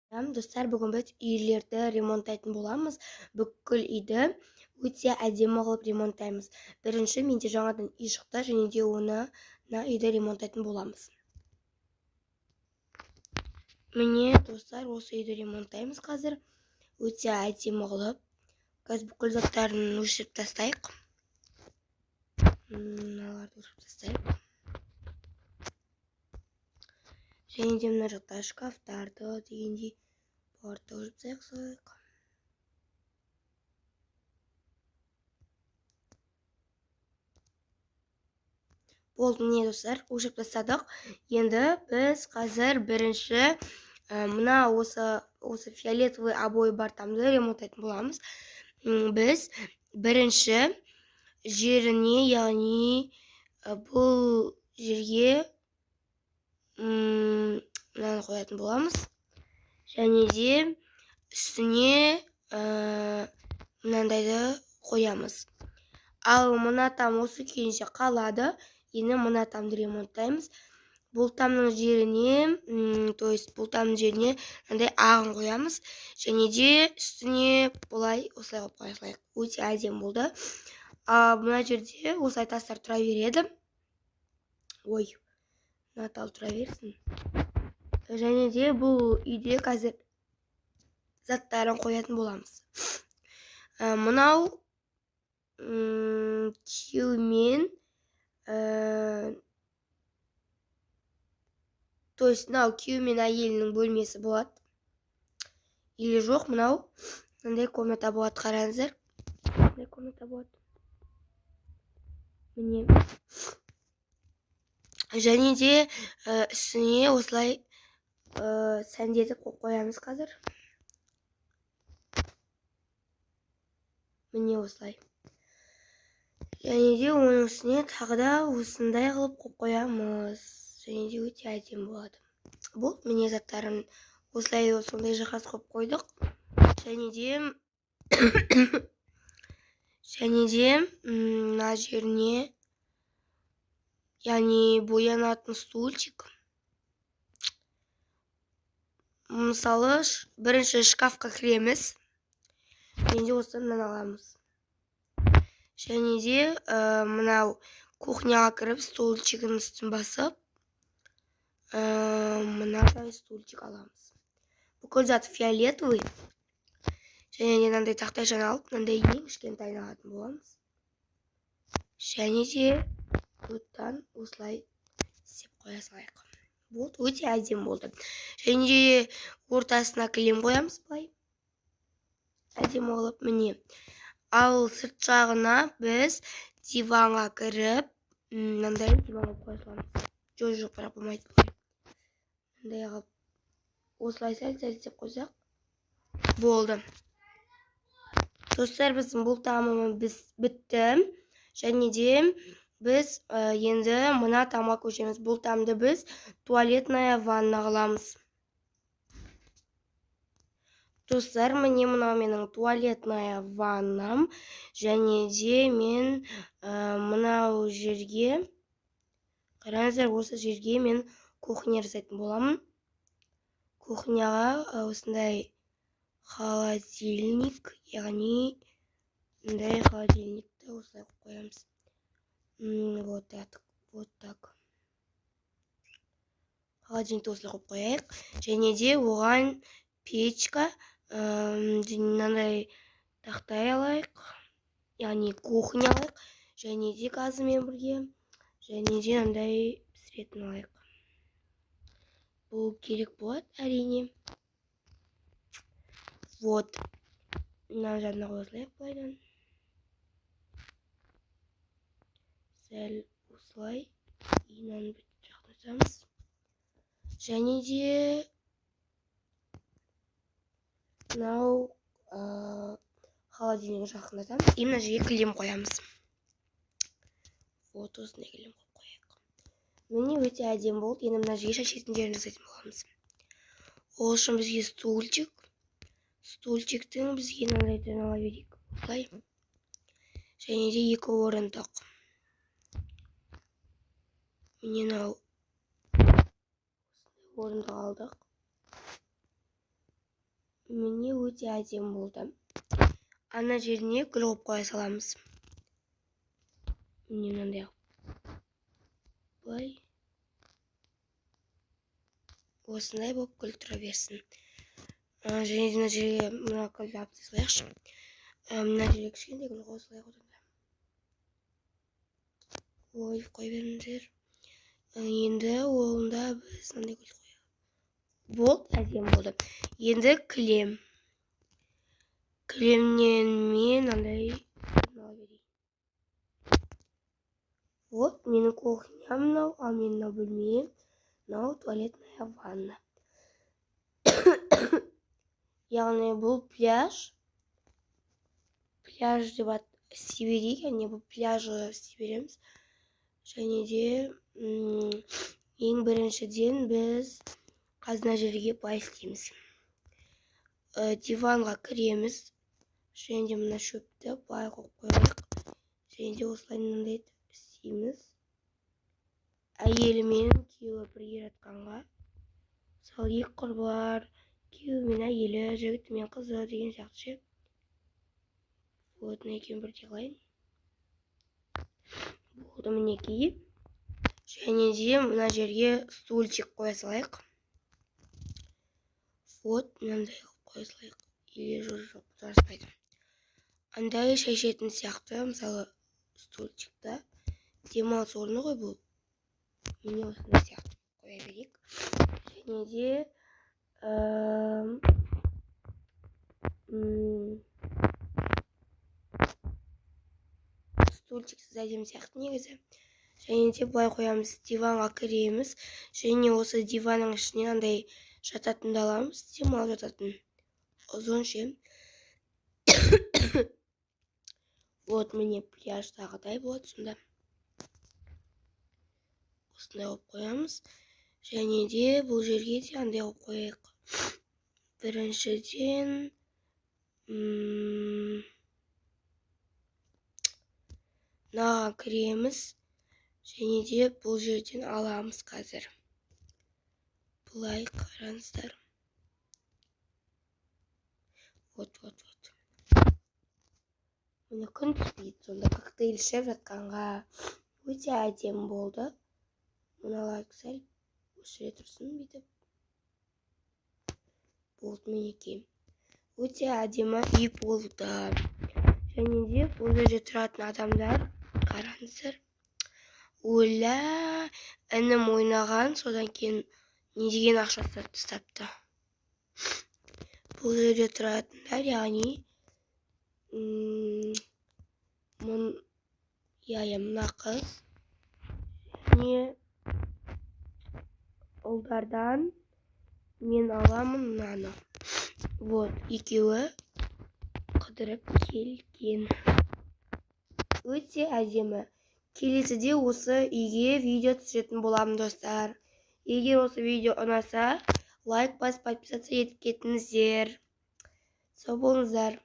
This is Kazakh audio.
Достар, бүгін біз үйлерді ремонттайтын боламыз. Бүкіл үйді өте әдемі қылып ремонттаймыз. Бірінші менде жаңадан үй шықты, және де оны үйді ремонттайтын боламыз. Міне достар, осы үйді ремонттаймыз қазір. Өте әдемі қылып. Қазір бүкіл заттарын өшіріп тастайық. Мыналарды өшіріп тастайық. Және де мына жақта шкафтарды дегендей барды өшіріп тастайық. Болды, міне достар, өшіріп тастадық. Енді біз қазір бірінші мына осы фиолетовый обои бар тамды ремонттайтын боламыз. Біз бірінші жеріне, яғни бұл жерге мынаны қоятын боламыз. Және де үстіне мынандайды қоямыз. Ал мына там осы күйінше қалады. Енді мына тамды ремонттаймыз. Бұл тамның жеріне, мынандай ағын қоямыз. Және де үстіне бұлай осылай қойып қоясылайық. Өте әдемі болды. Мына жерде осылай тастар тұра береді. Ой, мына тал тұра берсін. Және де бұл үйде қазір заттарын қоятын боламыз. Мынау күйеумен мынау күйеумен әйелінің бөлмесі болады. Или жоқ, мынау мынандай комната болады, қараңыздар. Мынандай комната болады. Міне. Және де үстіне осылай сәндетіп қоямыз қазір. Міне осылай. Және де оның үстіне тағы да осындай қылып қоямыз. Және де өте әдемі болады. Бұл міне заттарын осылай сондай жиһаз қойып қойдық. Және де мына жеріне, яғни боянатын стульчик. Мысалы, бірінші шкафқа кіреміз. Және де осыдан аламыз. Және де мынау кухняға кіріп стульчигін үстін басып, мынадай стульчик аламыз. Бүкіл заты фиолетовый. Және де мынандай тақтайшаны алып, мынандай ең кішкентайын алатын боламыз. Және де оттан осылай істеп қоя салайық. Болды, өте әдемі болды. Және де ортасына кілем қоямыз былай. Әдемі қылып, міне. Ал сырт жағына біз диванға кіріп, мынандай диванға қоя саламыз. Жоқ, бірақ болмайды. Мындай қылып, осылай сәл істеп қойсақ, болды. Достар, біздің бұл тамымыз бітті. Және де біз енді мына тамға көшеміз. Бұл тамды біз туалетная ванна қыламыз. Достар, міне мынау менің туалетная ваннам. Және де мен мынау жерге, қараңыздар, осы жерге мен кухня жасайтын боламын. Кухняға осындай холодильник, яғни мындай холодильникті осылай қоямыз. Вот так. Холодильникті осылай қойып қояйық. Және де оған печка, мынандай тақтай алайық, яғни кухня алайық. Және де газымен бірге, және де мындай пісіретін алайық. Бұл керек болады, әрине. Вот. Мына жағына қойылайық былайдан. Сәл осылай. Мынаны бүйтіп жақындатамыз. Және де мынау холодильник жақындатамыз. И мына жерге кілем қоямыз. Вот осындай кілем қойып қояйық. Міне өте әдемі болды. Енді мына жерге шешетін жерін жасайтын боламыз. Ол үшін бізге стульчик. Стульчиктің бізге мынандайдан ала берейік. Осылай. Және де 2 орындық. Міне мынау орындық алдық. міне өте әдемі болды. Ана жеріне гүл қойып қоя саламыз. Міне мынандай былай осындай болып гүл тұра берсін. Және мына жерге мына гүлді алып тастайықшы. Мына жерге кішкентай гүл қоя салайық одан да. Ой, қоя беріңдер. Енді онда біз мынандай гүл қояйық. Болды, әдемі болды. Енді кілем. Кілемнен мен мынандай ала берейін. Вот, менің кухням мынау, ал мен мынау бөлмем, мынау туалетная ванна. Яғни бұл пляж. Пляж деп істей берейік, яғни бұл пляжы істей береміз. Және де ең біріншіден біз қазына жерге былай істейміз. Диванға кіреміз. Және де мына шөпті былай қойып қояйық. Және де осылай мынандай істейміз. Әйелі мен күйеуі бірге жатқанға. Мысалы екі құрбылар, күйеуі мен әйелі, жігіті мен қызы деген сияқты ше. Вот, екеуін бірдей қылайын. Болды мінекей. Және де мына жерге стульчик қоя салайық. Вот, мынандай қоя салайық. Или жоқ, жараспайды. Андай шешетін сияқты, мысалы стульчикта демалыс орны ғой бұл. Міне осындай сияқты қоя берейік. Және де стульчиксіз әдемі сияқты негізі. Және де былай қоямыз, диванға кіреміз. Және осы диванның ішіне андай жататынды аламыз, демалып жататын. Ұзын ше. Вот, міне пляждағыдай болады сонда. Осындай қойып қоямыз. Және де бұл жерге де андай қойып қояйық. Біріншіден мынаған кіреміз. Және де бұл жерден аламыз қазір. Бұлай қараңыздар. Вот. Міне күн түспейді, сонда коктейль ішіп жатқанға өте әдемі болды. Мыналар сәл өшіре тұрсын бүйтіп. Болды мінекей. Өте әдемі үй болды. Және де бұл жерде тұратын адамдар қараңыздар. Оля, інім ойнаған, содан кейін не деген ақшасы тастапты. Бұл жерде тұратындар, яғни мына қыз және ұлдардан мен аламын мынаны. Вот, екеуі қыдырып келген. Өте әдемі. Келесіде осы үйге видео түсіретін боламын достар. Егер осы видео ұнаса, лайк басып подписаться етіп кетіңіздер. Сау болыңыздар.